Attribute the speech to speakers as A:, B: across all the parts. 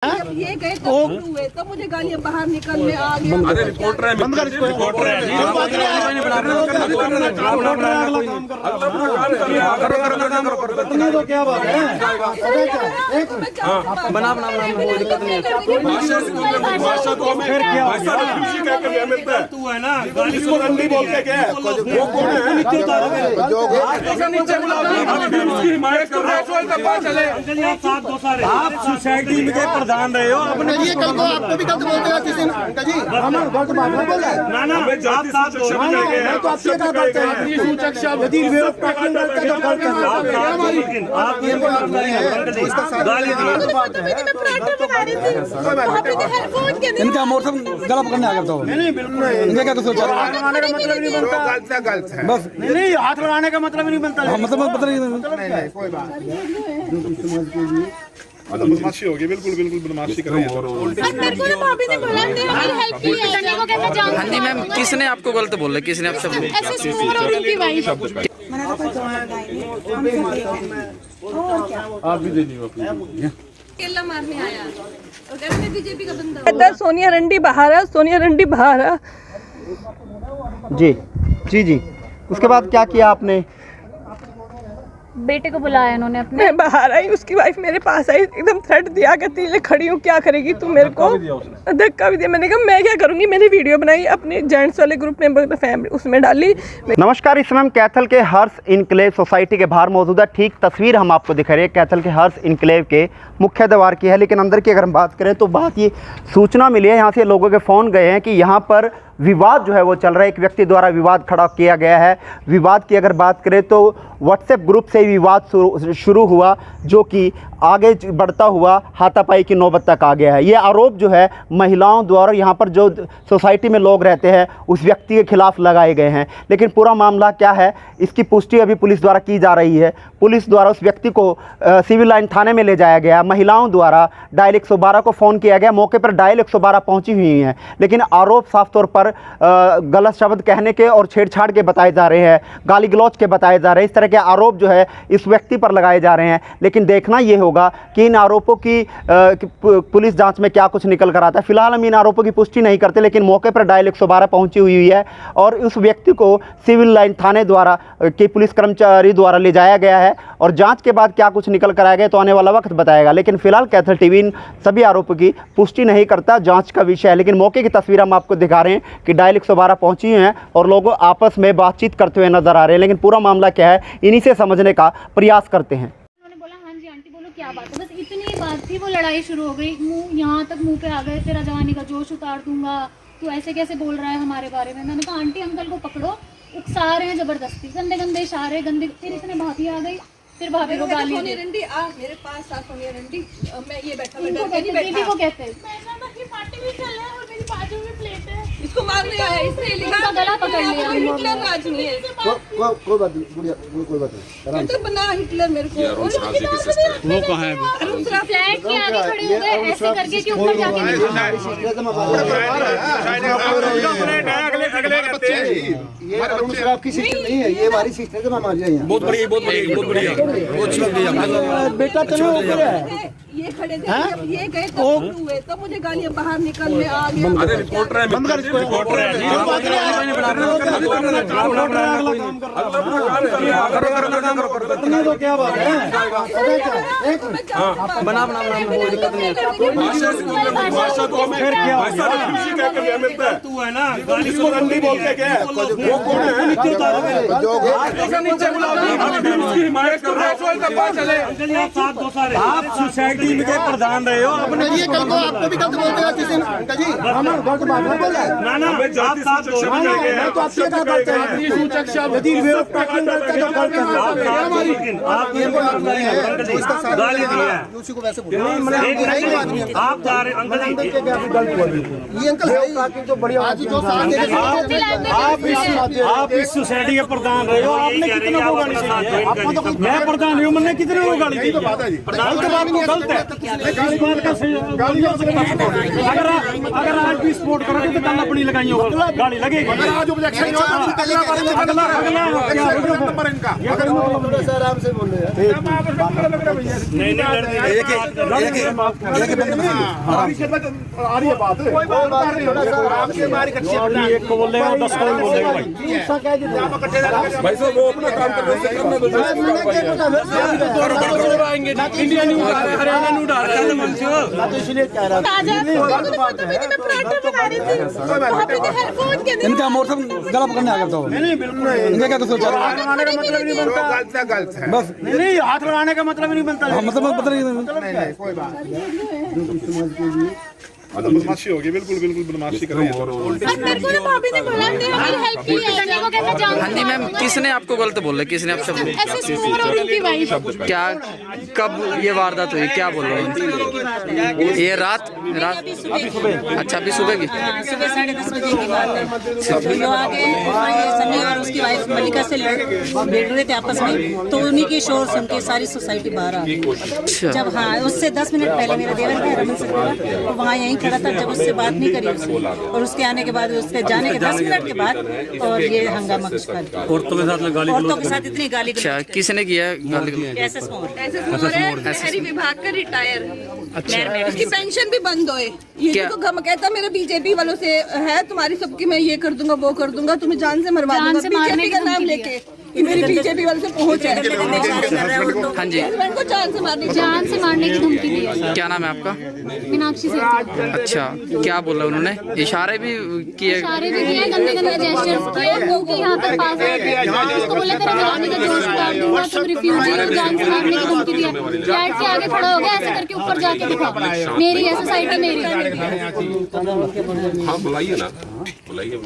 A: ये गए तो हुए तो मुझे गालियां बाहर निकलने आ गया।
B: अरे रिपोर्टर है, बंद कर इसको। रिपोर्टर है, तो क्या बात है? बना बना बना कोई दिक्कत नहीं है। भाषा तो हमें फिर क्या खुशी कह के मिलता है। तू है ना इसको रंडी बोलते क्या है? वो कौन है? नीचे बुलाओ, उसकी हिमायत कर रहे हो। आप सोसाइटी में प्रधान रहे हो, अपने
C: ये कल को आपको भी गलत बोलते हैं किसी ने अंकल जी, हम गलत बात नहीं बोल रहे।
B: ना ना मैं जाति सूचक शब्द कह गए हैं।
C: तो आपसे क्या करते हैं सूचक शब्द यदि विरोध पैकिंग करते हैं तो गलत है। आप ये गाली दी
D: इनका मौसम गला पकड़ने आ गया तो
C: नहीं बिल्कुल नहीं।
D: इनका क्या सोचा
C: हाथ लगाने का मतलब नहीं बनता, गलत है बस। नहीं हाथ लगाने का मतलब नहीं बनता,
D: मतलब
C: नहीं कोई बात नहीं।
B: बदमाशी होगी, बिल्कुल बिल्कुल बदमाशी कर रहे हैं।
A: मेरे को भाभी ने बोला हमने हमारी हेल्प की है, वो कैसे जान।
E: हाँ जी मैम, किसने आपको गलत बोला? किसने आप सब
A: ऐसे स्कूल और उनकी वाइफ
B: आप भी देनी हो
A: केला मारने आया और घर में बीजेपी का बंदा। सोनिया रंडी बाहर है, सोनिया रंडी बाहर है।
C: जी जी जी, उसके बाद क्या किया आपने?
F: बेटे को बुलाया इन्होंने अपने।
A: मैं बाहर आई, उसकी वाइफ मेरे पास आई, एकदम थ्रेट दिया कि तीले खड़ी हूँ, क्या करेगी तू मेरे को? धक्का भी दिया। मैंने कहा मैं क्या करूँगी, मैंने वीडियो बनाई अपने जेंट्स वाले ग्रुप में, फैमिली उसमें डाली।
C: नमस्कार, इस समय हम कैथल के हर्ष इनक्लेव सोसाइटी के बाहर मौजूद है। ठीक तस्वीर हम आपको दिखा रहे हैं कैथल के हर्ष इनक्लेव के मुख्य द्वार की है, लेकिन अंदर की अगर हम बात करें तो बात ये सूचना मिली है, यहाँ से लोगों के फ़ोन गए हैं कि यहाँ पर विवाद जो है वो चल रहा है। एक व्यक्ति द्वारा विवाद खड़ा किया गया है। विवाद की अगर बात करें तो व्हाट्सएप ग्रुप से विवाद शुरू हुआ, जो कि आगे बढ़ता हुआ हाथापाई की नौबत तक आ गया है। ये आरोप जो है महिलाओं द्वारा यहाँ पर जो सोसाइटी में लोग रहते हैं उस व्यक्ति के खिलाफ लगाए गए हैं, लेकिन पूरा मामला क्या है इसकी पुष्टि अभी पुलिस द्वारा की जा रही है। पुलिस द्वारा उस व्यक्ति को सिविल लाइन थाने में ले जाया गया। महिलाओं द्वारा डायल 112 को फ़ोन किया गया। मौके पर डायल 112 पहुँची हुई हैं, लेकिन आरोप साफ तौर पर गलत शब्द कहने के और छेड़छाड़ के बताए जा रहे हैं, गाली गलौज के बताए जा रहे हैं। इस तरह के आरोप जो है इस व्यक्ति पर लगाए जा रहे हैं, लेकिन देखना ये होगा कि इन आरोपों की पुलिस जांच में क्या कुछ निकल कर आता है। फिलहाल हम इन आरोपों की पुष्टि नहीं करते, लेकिन मौके पर डायल 112 पहुंची हुई है और उस व्यक्ति को सिविल लाइन थाने द्वारा के पुलिस कर्मचारी द्वारा ले जाया गया है और जांच के बाद क्या कुछ निकल कर आएगा तो आने वाला वक्त बताएगा। लेकिन फिलहाल कैथल टीवी इन सभी आरोपों की पुष्टि नहीं करता, जाँच का विषय है। लेकिन मौके की तस्वीर हम आपको दिखा रहे हैं कि डायल 112 पहुंची हैं और लोग आपस में बातचीत करते हुए नजर आ रहे हैं, लेकिन पूरा मामला क्या है इन्हीं से समझने का प्रयास करते हैं।
F: उन्होंने बोला हाँ जी आंटी बोलो क्या बात है, बस इतनी बात थी। वो लड़ाई शुरू हो गई, मुंह यहाँ तक मुंह पे आ गए, तेरा जवानी का जोश उतार दूंगा, तू ऐसे कैसे बोल रहा है हमारे बारे में। मैंने कहा आंटी अंकल को पकड़ो, उकसा रहे हैं जबरदस्ती, गंदे गंदे इशारे, गंदे। फिर इतने भाभी आ गई, फिर भाभी को गाली।
A: सोनिया रंडी आ मेरे पास आ, सोनिया रंडी मैं ये बैठा
F: दीदी को कहते हैं
A: पार्टी भी चल रहा है और मेरी बाजू में प्लेट है, इसको मारने आया इसने
F: इसका गला पकड़ लिया।
A: हिटलर राज नहीं है,
C: कोई बात नहीं, कोई बात नहीं।
A: तो बना हिटलर मेरे को।
B: वो कहाँ है?
F: फ्लैट के आगे खड़े हो गए ऐसे करके कि ऊपर जाके
C: आपकी सिस्टर नहीं है, ये हमारी सिस्टर है, हमारी यहाँ
D: बहुत बढ़िया बहुत बढ़िया बहुत बढ़िया बहुत शुक्रिया
C: बेटा चलो
A: ये खड़े थे, ये गए तो हुए तो मुझे गालियां बाहर निकलने आ गया।
B: अरे रिपोर्टर है, बंद कर इसको। रिपोर्टर है,
C: तो क्या बात है?
D: बना बना बना कोई दिक्कत नहीं है।
B: भाषा तो हमें फिर क्या खुशी कह के मिलता है। तू है ना इसको रंडी बोलते क्या है? वो कौन है? नीचे बुलाओ, उसकी हिमायत कर रहे हो।
D: आप सोसाइटी में प्रधान रहे हो, अपने
C: ये कल को आपको भी गलत बोलते हैं किसी ने अंकल जी, हम गलत बात नहीं बोल रहे।
B: ना ना मैं जाति सूचक शब्द कह गए हैं।
C: तो आपसे क्या करते हैं सूचक शब्द यदि विरोध पैकिंग करते हैं तो गलत है।
D: गाली दिया
C: उसी को वैसे बोल
D: आप जा रहे अंकल जी
C: ये अंकल है तो बढ़िया। आज जो साथ
D: आप इस सोसाइटी के प्रधान रहे हो, आपने कितने को गाली चाहिए? मैं प्रधान रही हूँ, मैंने कितने को गाली दी? गलत बात को गलत है। इस बात का सही अगर आज भी सपोर्ट करोगे तो कल अपनी लगाई होगा, गाली लगेगी। एक को बोलेगा 10 को बोलेगा
B: भाई साहब वो अपना काम कर रहे हैं,
D: इंडिया नहीं उड़ा रहा, हरियाणा नहीं उड़ा रहा। इनका मोर्चा गला पकड़ने आ गया तो नहीं बिल्कुल इनका क्या सोचा? हाथ लगाने का मतलब नहीं बनता, गलत है बस। नहीं हाथ लगाने का मतलब नहीं बनता, मतलब नहीं कोई बात
B: बदमाशी होगी, बिल्कुल बिल्कुल बदमाशी कर रहे हैं।
E: हाँ जी मैम, किसने आपको गलत बोला? किसने आप शब्द क्या कब ये वारदात हुई? क्या बोल रहे हैं? ये रात अच्छा अभी सुबह की
G: सुबह 10:30 बजे की बात है। जो आगे सनी और उसकी वाइफ मलिका से भिड़ रहे थे आपस में, तो उन्हीं के शोर सुन के सारी सोसाइटी बाहर आ गई। जब हाँ उससे 10 मिनट पहले मेरा देवर था रमन सर, वो वहाँ यहीं खड़ा था। जब उससे बात नहीं करी उसने, और उसके आने के बाद उसके जाने के 10 मिनट के बाद और ये हंगामा कुछ कर दिया।
D: औरतों के साथ
G: इतनी गाली
E: अच्छा किसने किया गाली?
G: एसएस मोर
A: शहरी विभाग का रिटायर उसकी पेंशन भी बंद होए। ये
E: क्या?
A: देखो गम कहता मेरे बीजेपी वालों से है, तुम्हारी सबकी मैं ये कर दूंगा वो कर दूंगा, तुम्हें जान से मरवा दूंगा बीजेपी का नाम लेके कि मेरी बीजेपी वाले से पहुंच है।
E: हाँ जी,
A: हस्बैंड को जान से मारने
F: की धमकी दी है।
E: क्या नाम है आपका?
F: मीनाक्षी से
E: अच्छा क्या बोला उन्होंने? इशारे भी किए?
F: सारे भी किए, गंदे गंदे जेस्चर्स किए, क्योंकि यहाँ तक पास है उसको बोले तेरा जवानी का जोश उतार दूंगा, तुम रिफ्यूजी हो, जान से मारने की धमकी दी है। फ्लैट के आगे खड़ा हो गया, ऐसे करके ऊपर जाके दिखा मेरी है सोसाइटी मेरी।
B: हाँ बुलाइए ना, बुलाइए।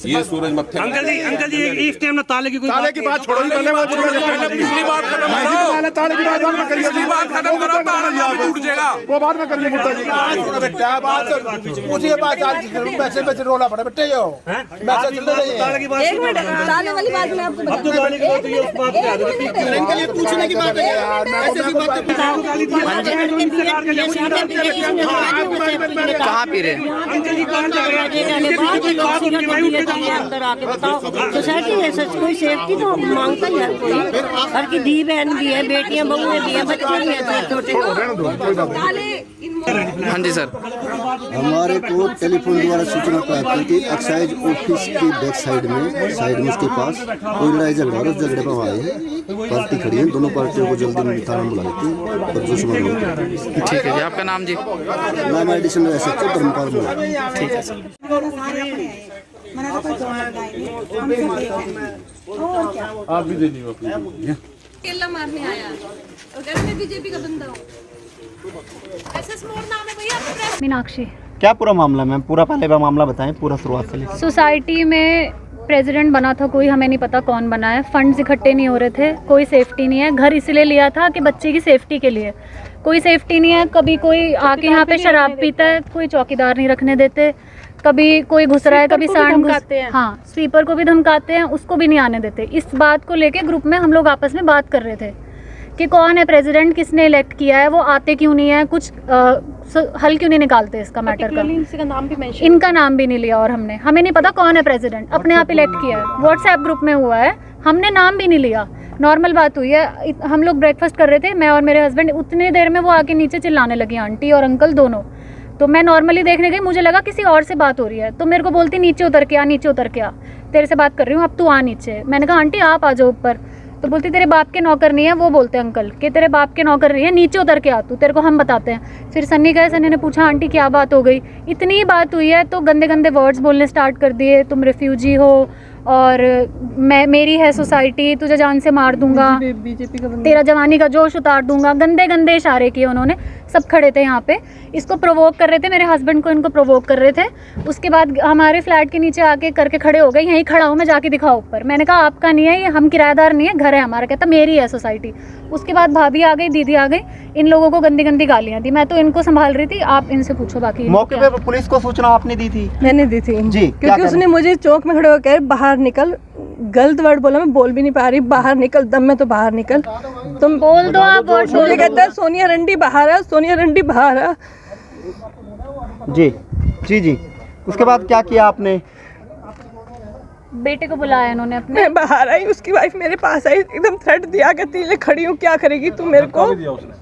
B: ये सूरज मत्थे
D: अंकल जी इस टाइम ना ताले की कोई
B: ताले की बात छोड़ो, पहले वो पिछली बात खत्म करो, ताले की बात बाद में करिए, पिछली बात खत्म करो, ताला टूट जाएगा, वो बाद में करिए। मुद्दा जी बेटा बात पूछिए, बात आज पैसे रोना पड़ा बेटे, यो मैसेज चल रही है।
D: ताले की बात
A: एक मिनट, ताले वाली बात मैं आपको
D: अब तो ताले की बात उस बात पे आ गई।
B: अंकल ये पूछने की बात है यार, मैं ऐसे भी बात
E: कहाँ पी रहे?
D: अंकल जी कहाँ जा रहे हैं?
G: अंदर आके बताओ, सोसाइटी है कोई सेफ्टी तो मांगता ही है कोई। हर की धी बहन भी है, बेटियां बहुएं भी है, बच्चे भी हैं छोटे।
E: हाँ जी सर,
H: हमारे को टेलीफोन द्वारा सूचना प्राप्त हुई कि एक्साइज ऑफिस की बैक साइड में उसके पास कोई लड़ाई झगड़ा और झगड़े पर आए हैं। पार्टी खड़ी है, दोनों पार्टियों को जल्दी थाना बुला लेते हैं और जो समझ
E: ठीक है जी। आपका नाम जी?
H: नाम एडिशनल एसएचओ धर्मपाल मोड़।
E: ठीक है सर।
B: आप भी देनी हो अपनी
A: केला मारने आया और कह रहे मैं बीजेपी का बंदा हूँ। एसएस मोर नाम है भैया आपका?
F: मीनाक्षी।
C: क्या पूरा मामला मैम? पूरा पहले का मामला बताएं, पूरा शुरुआत से लेकर।
F: सोसाइटी में प्रेसिडेंट बना था कोई, हमें नहीं पता कौन बना है। फंड्स इकट्ठे नहीं हो रहे थे, कोई सेफ्टी नहीं है। घर इसलिए लिया था कि बच्चे की सेफ्टी के लिए, कोई सेफ्टी नहीं है। कभी कोई आके यहाँ पे शराब पीता है, कोई चौकीदार नहीं रखने देते, कभी कोई घुस रहा है, कभी सांड घुसते हैं। हाँ, स्वीपर को भी धमकाते हैं, उसको भी नहीं आने देते। इस बात को लेके ग्रुप में हम लोग आपस में बात कर रहे थे कि कौन है प्रेसिडेंट, किसने इलेक्ट किया है, वो आते क्यों नहीं है, कुछ हल क्यों नहीं निकालते इसका मैटर का। इनका नाम भी नहीं लिया और हमें नहीं पता कौन है प्रेसिडेंट, अपने आप इलेक्ट किया है, व्हाट्सएप ग्रुप में हुआ है, हमने नाम भी नहीं लिया। नॉर्मल बात हुई है, हम लोग ब्रेकफास्ट कर रहे थे, मैं और मेरे हस्बैंड। उतनी देर में वो आके नीचे चिल्लाने लगी, आंटी और अंकल दोनों। तो मैं नॉर्मली देखने गई, मुझे लगा किसी और से बात हो रही है, तो मेरे को बोलती नीचे उतर के आ, नीचे उतर के आ, तेरे से बात कर रही हूँ, अब तू आ नीचे। मैंने कहा आंटी आप आ जाओ ऊपर। तो बोलती तेरे बाप के नौकर नहीं है, वो बोलते अंकल कि तेरे बाप के नौकर नहीं है, नीचे उतर के आ तू, तेरे को हम बताते हैं। फिर सन्नी गए, सन्नी ने पूछा आंटी क्या बात हो गई। इतनी ही बात हुई है तो गंदे गंदे वर्ड्स बोलने स्टार्ट कर दिए, तुम रिफ्यूजी हो और मेरी है सोसाइटी, तुझे जान से मार दूंगा, तेरा जवानी का जोश उतार दूंगा। गंदे गंदे इशारे किए उन्होंने। सब खड़े थे यहाँ पे, इसको प्रोवोक कर रहे थे, मेरे हस्बैंड को इनको प्रोवोक कर रहे थे। उसके बाद हमारे फ्लैट के नीचे आके करके खड़े हो गए, यहीं खड़ा हूँ मैं, जाके दिखाओ ऊपर। मैंने कहा आपका नहीं है ये, हम किराएदार नहीं है, घर है हमारा। कहता मेरी है सोसाइटी। उसके बाद भाभी आ गई, दीदी आ गई, इन लोगों को गंदी गंदी गालियाँ दी। मैं तो इनको संभाल रही थी, आप इनसे पूछो बाकी।
C: मौके पे पुलिस को सूचना आपने दी थी?
A: मैंने दी थी
C: जी,
A: क्योंकि उसने मुझे चौक में खड़े होकर बाहर निकल, गलत वर्ड बोला, मैं बोल भी नहीं पा रही, बाहर निकल, दम में तो बाहर निकल, तुम
F: बोल दो आप।
A: मुझे कहता है सोनिया रंडी बाहर है, सोनिया रंडी बाहर है।
C: जी जी जी। उसके बाद क्या किया आपने?
F: बेटे को बुलाया इन्होंने अपने।
A: मैं बाहर आई, उसकी वाइफ मेरे पास आई, एकदम थ्रेट दिया, कहती है खड़ी हूँ क्या करेगी तू मेरे को,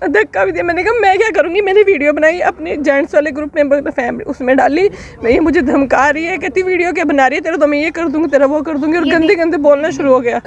A: धक्का भी दिया। मैंने कहा मैं क्या करूँगी, मैंने वीडियो बनाई अपने जेंट्स वाले ग्रुप में, फैमिली उसमें डाली। मैं ये मुझे धमका रही है, कहती वीडियो क्या बना रही है, तेरा तो मैं ये कर दूँगी, तेरा वो कर दूँगी, और गंदे गंदे बोलना शुरू हो गया।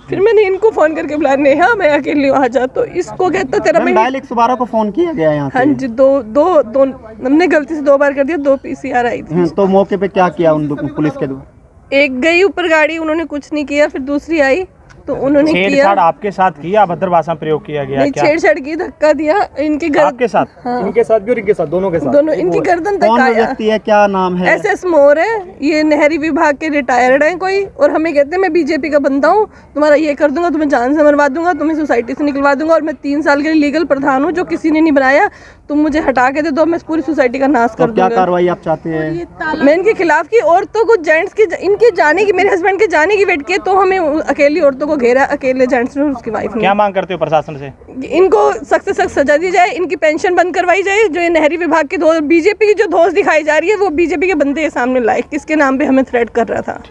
A: फिर मैंने इनको फ़ोन करके बुलाया, नेहा मैं अकेली हूँ, आ जा। तो इसको कहता तेरा मैं
C: 112 को फ़ोन किया गया यहाँ से?
A: हाँ जी, दो हमने गलती से 2 बार कर दिया, 2 PCR आई थी।
C: तो मौके पे क्या किया उन पुलिस के द्वारा?
A: एक गई ऊपर गाड़ी, उन्होंने कुछ नहीं किया, फिर दूसरी आई तो उन्होंने किया।
D: आपके साथ किया, अभद्र भाषा प्रयोग किया गया?
A: नहीं, छेड़छाड़ की, धक्का दिया इनके घर
D: आपके साथ?
A: हाँ।
D: इनके साथ भी और इनके साथ, दोनों के साथ?
A: दोनों, इनकी गर्दन तक
C: कौन
A: आया।
C: व्यक्ति है, क्या नाम है?
A: SS मोर है, ये नहरी विभाग के रिटायर्ड हैं कोई, और हमें कहते हैं मैं बीजेपी का बंदा हूँ, तुम्हारा ये कर दूंगा, तुम्हें जान से मरवा दूंगा, तुम्हें सोसाइटी से निकलवा दूंगा, और मैं 3 साल के लिए लीगल प्रधान हूँ, जो किसी ने नहीं बनाया, तुम मुझे हटा के दे दो, मैं पूरी सोसाइटी का नाश कर दूंगा।
C: क्या कार्रवाई आप चाहते हैं?
A: मैं इनके खिलाफ की, औरतों को, जेंट्स की, इनके जाने की, मेरे हस्बैंड के जाने की वेट किए, तो हमें अकेली औरतों को घेरा, अकेले जेंट्स ने, उसकी वाइफ ने।
D: क्या मांग करते हो प्रशासन से?
A: इनको सख्त से सख्त सजा दी जाए, इनकी पेंशन बंद करवाई जाए, जो ये नहरी विभाग की बीजेपी की जो धौंस दिखाई जा रही है, वो बीजेपी के बंदे सामने लाए, किसके नाम पे हमें थ्रेट कर रहा था।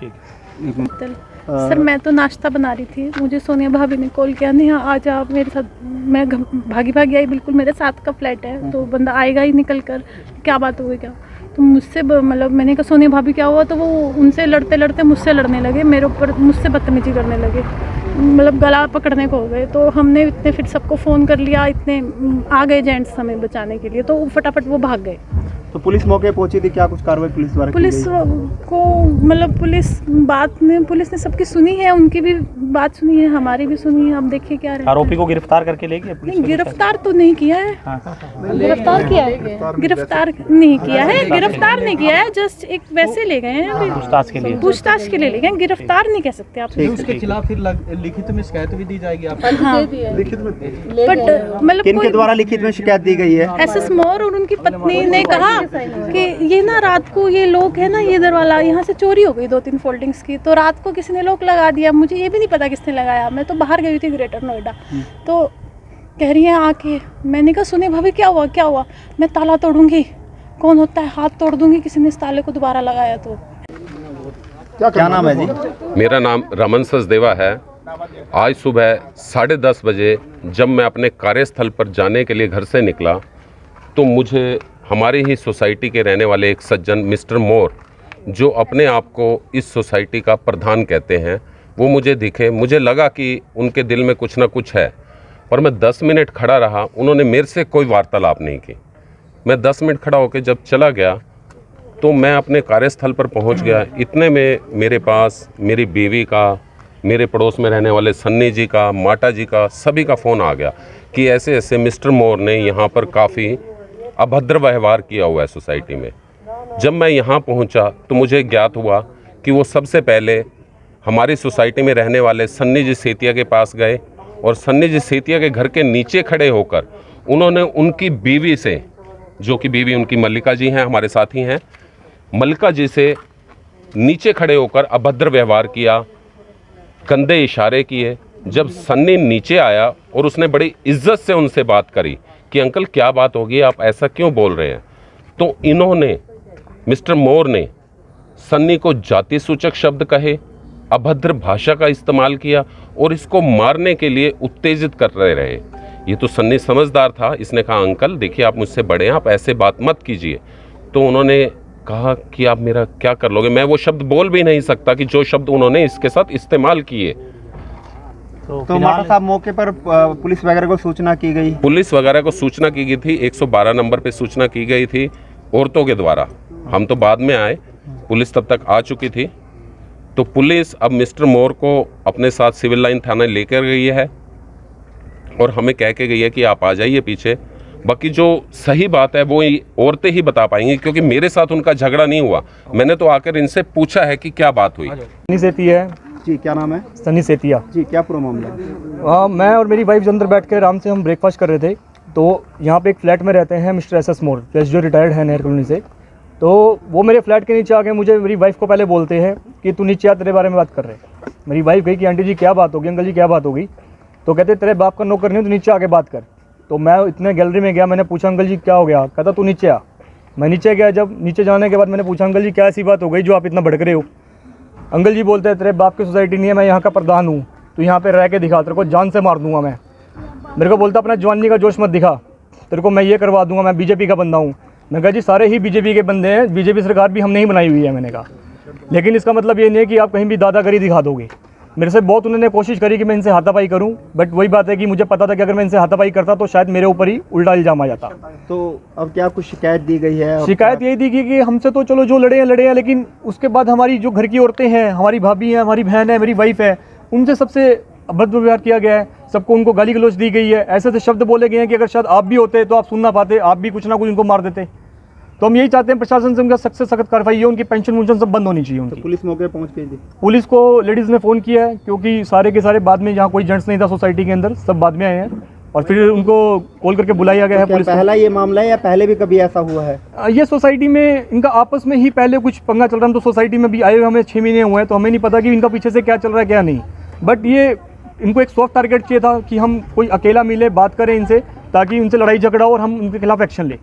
I: सर मैं तो नाश्ता बना रही थी, मुझे सोनिया भाभी ने कॉल किया, नेहा आ जा आप मेरे साथ। मैं भागी आई, बिल्कुल मेरे साथ का फ्लैट है, तो बंदा आएगा ही निकल कर, क्या बात हो गई क्या? तो मुझसे मतलब मैंने कहा सोनिया भाभी क्या हुआ, तो वो उनसे लड़ते लड़ते मुझसे लड़ने लगे, मेरे ऊपर मुझसे बदतमीजी करने लगे, मतलब गला पकड़ने को हो गए। तो हमने इतने फिर सबको फ़ोन कर लिया, इतने आ गए जेंट्स हमें बचाने के लिए, तो फटाफट वो भाग गए।
C: तो पुलिस मौके पहुंची थी, क्या कुछ कार्रवाई पुलिस द्वारा?
I: पुलिस को मतलब पुलिस ने सबकी सुनी है, उनकी भी बात सुनी है, हमारी भी सुनी है। अब देखिए क्या रहता है।
D: आरोपी को गिरफ्तार करके ले गए पुलिस?
I: नहीं, गिरफ्तार तो नहीं किया है। गिरफ्तार किया है? गिरफ्तार नहीं किया है, गिरफ्तार नहीं किया है, जस्ट एक वैसे ले गए हैं,
D: पूछताछ के लिए
I: ले गए, गिरफ्तार नहीं कह सकते आप।
J: उसके खिलाफ फिर लिखित में शिकायत भी दी जाएगी आपको?
I: हाँ,
J: लिखित में?
I: बट मतलब
C: किनके द्वारा लिखित में शिकायत दी गई है?
I: SS मोर और उनकी पत्नी ने कहा कि ये ना रात को ये लोग है ना, ये इधर वाला यहाँ से चोरी हो गई 2-3 फोल्डिंग्स की, तो रात को किसी ने लोग लगा दिया, मुझे ये भी नहीं पता किसने लगाया, मैं तो बाहर गई थी ग्रेटर नोएडा। तो कह रही है आके, मैंने कहा सुने भाभी क्या हुआ, मैं ताला तोड़ूंगी, कौन होता है, हाथ तोड़ दूंगी किसी ने इस ताले को दोबारा लगाया तो।
C: क्या नाम है जी?
K: मेरा नाम रमन सचदेवा है। आज सुबह 10:30 बजे जब मैं अपने कार्यस्थल पर जाने के लिए घर से निकला, तो मुझे हमारी ही सोसाइटी के रहने वाले एक सज्जन मिस्टर मोर, जो अपने आप को इस सोसाइटी का प्रधान कहते हैं, वो मुझे दिखे। मुझे लगा कि उनके दिल में कुछ ना कुछ है, पर मैं 10 मिनट खड़ा रहा, उन्होंने मेरे से कोई वार्तालाप नहीं की। मैं 10 मिनट खड़ा होकर जब चला गया, तो मैं अपने कार्यस्थल पर पहुंच गया। इतने में मेरे पास मेरी बीवी का, मेरे पड़ोस में रहने वाले सन्नी जी का, माता जी का, सभी का फ़ोन आ गया कि ऐसे ऐसे मिस्टर मोर ने यहाँ पर काफ़ी अभद्र व्यवहार किया हुआ है सोसाइटी में। जब मैं यहाँ पहुँचा तो मुझे ज्ञात हुआ कि वो सबसे पहले हमारी सोसाइटी में रहने वाले सन्नी जी सेतिया के पास गए, और सन्नी जी सेतिया के घर के नीचे खड़े होकर उन्होंने उनकी बीवी से, जो कि बीवी उनकी मल्लिका जी हैं, हमारे साथी हैं, मल्लिका जी से नीचे खड़े होकर अभद्र व्यवहार किया, गंदे इशारे किए। जब सन्नी नीचे आया और उसने बड़ी इज्जत से उनसे बात करी कि अंकल क्या बात होगी, आप ऐसा क्यों बोल रहे हैं, तो इन्होंने, मिस्टर मोर ने सन्नी को जाति सूचक शब्द कहे, अभद्र भाषा का इस्तेमाल किया और इसको मारने के लिए उत्तेजित कर रहे। ये तो सन्नी समझदार था, इसने कहा अंकल देखिए आप मुझसे बड़े हैं, आप ऐसे बात मत कीजिए। तो उन्होंने कहा कि आप मेरा क्या कर लोगे। मैं वो शब्द बोल भी नहीं सकता कि जो शब्द उन्होंने इसके साथ इस्तेमाल किए।
C: तो माता साहब मौके पर पुलिस वगैरह को सूचना की गई? पुलिस
K: वगैरह को सूचना की गई थी, 112 नंबर पे सूचना की गई थी औरतों के द्वारा। हम तो बाद में आए, पुलिस तब तक आ चुकी थी। तो पुलिस अब मिस्टर मोर को अपने साथ सिविल लाइन थाना लेकर गई है और हमें कह के गई है कि आप आ जाइए पीछे। बाकी जो सही बात है वो औरतें ही बता पाएंगी, क्योंकि मेरे साथ उनका झगड़ा नहीं हुआ। मैंने तो आकर इनसे पूछा है कि क्या बात हुई।
D: सनी सेतिया है
C: जी, क्या नाम है?
D: सनी सेतिया
C: जी, क्या पूरा मामला है?
D: मैं और मेरी वाइफ अंदर बैठ के आराम से हम ब्रेकफास्ट कर रहे थे। तो यहाँ पे एक फ्लैट में रहते हैं मिस्टर एस मोर, जो रिटायर्ड है नहर कॉलोनी से। तो वो मेरे फ्लैट के नीचे आके मुझे मेरी वाइफ को पहले बोलते हैं कि तू नीचे आ, तेरे बारे में बात कर रहे हैं। मेरी वाइफ गई कि आंटी जी क्या बात होगी, अंकल जी क्या बात होगी। तो कहते तेरे बाप का नौकर नहीं, तो नीचे आके बात कर। तो मैं इतने गैलरी में गया, मैंने पूछा अंकल जी क्या हो गया। कहता तू नीचे आ। मैं नीचे गया, जब नीचे जाने के बाद मैंने पूछा अंकल जी क्या ऐसी बात हो गई जो आप इतना भड़क रहे हो। अंकल जी बोलते हैं तेरे बाप की सोसाइटी नहीं है, मैं यहाँ का प्रधान हूँ, तो यहाँ पे रह के दिखा, तेरे को जान से मार दूंगा मैं। मेरे को बोलता अपना जवानी का जोश मत दिखा, तेरे को मैं ये करवा दूंगा, मैं बीजेपी का बंदा हूँ। मैं कहा जी सारे ही बीजेपी के बंदे हैं, बीजेपी सरकार भी हमने ही बनाई हुई है। मैंने कहा लेकिन इसका मतलब ये नहीं है कि आप कहीं भी दादागिरी दिखा दोगे। मेरे से बहुत उन्होंने कोशिश करी कि मैं इनसे हाथापाई करूं, बट वही बात है कि मुझे पता था कि अगर मैं इनसे हाथापाई करता तो शायद मेरे ऊपर ही उल्टा इल्जाम आ जाता।
C: तो अब क्या कुछ शिकायत दी गई है?
D: शिकायत यही दी गई कि हमसे तो चलो जो लड़े हैं, लेकिन उसके बाद हमारी जो घर की औरतें हैं, हमारी भाभी हैं, हमारी बहन है, मेरी वाइफ है, उनसे सबसे अभद्र व्यवहार किया गया है। सबको उनको गाली गलौज दी गई है। ऐसे ऐसे शब्द बोले गए हैं कि अगर शायद आप भी होते तो आप सुन ना पाते, आप भी कुछ ना कुछ उनको मार देते। तो हम यही चाहते हैं प्रशासन से उनका सख्त से सख्त कार्रवाई है, उनकी पेंशन वुंशन सब बंद होनी चाहिए उनकी।
C: तो पुलिस मौके पहुंच गई थी?
D: पुलिस को लेडीज़ ने फ़ोन किया है, क्योंकि सारे के सारे बाद में यहाँ कोई जेंट्स नहीं था सोसाइटी के अंदर, सब बाद में आए हैं और फिर उनको कॉल करके बुलाया गया है।
C: क्या
D: पुलिस
C: पहला ये मामला है या पहले भी कभी ऐसा हुआ है?
D: ये सोसाइटी में इनका आपस में ही पहले कुछ पंगा चल रहा है। हम तो सोसाइटी में भी आए हुए हमें 6 महीने हुए हैं, तो हमें नहीं पता कि इनका पीछे से क्या चल रहा है क्या नहीं। बट ये इनको एक सॉफ्ट टारगेट चाहिए था कि हम कोई अकेला मिले, बात करें इनसे, ताकि उनसे लड़ाई झगड़ा और हम उनके खिलाफ एक्शन लें।